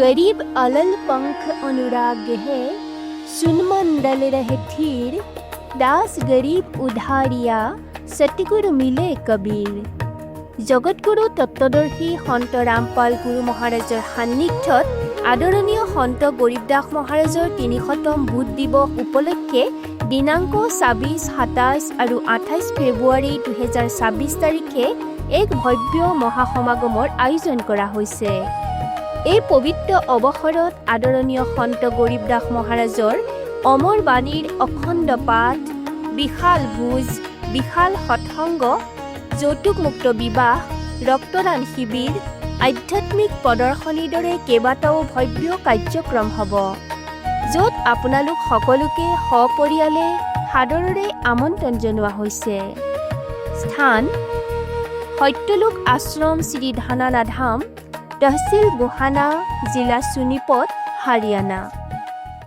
गरीब अलल पंख अनुराग है सुनमंडल रहे थीर दास गरीब उधारिया सतगुरु मिले कबीर। জগতগুৰু তত্ত্বদৰ্শী সন্ত ৰামপাল গুৰু মহাৰাজৰ সান্নিধ্যত আদৰণীয় সন্ত গৰীবদাস মহাৰাজৰ ৩০০তম বুধ দিৱস উপলক্ষে দিনাংক ২৬, ২৭ আৰু ২৮ ফেব্ৰুৱাৰী ২০২৬ তাৰিখে এক ভব্য মহাসমাগমৰ আয়োজন কৰা হৈছে। এই পবিত্ৰ অৱসৰত আদৰণীয় সন্ত গৰীবদাস মহাৰাজৰ অমৰ বাণীৰ অখণ্ড পাঠ, বিশাল ভোজ, বিশাল সৎসংগ, যৌতুকমুক্ত বিবাহ, ৰক্তদান শিবিৰ, আধ্যাত্মিক প্ৰদৰ্শনীৰ দৰে কেইবাটাও ভব্য কাৰ্যক্ৰম হ'ব, য'ত আপোনালোক সকলোকে সপৰিয়ালে সাদৰেৰে আমন্ত্ৰণ জনোৱা হৈছে। স্থান: সত্যলোক আশ্ৰম, শ্ৰী ধানানা ধাম, তহচিল বুহানা, জিলা সোনিপত, হাৰিয়ানা।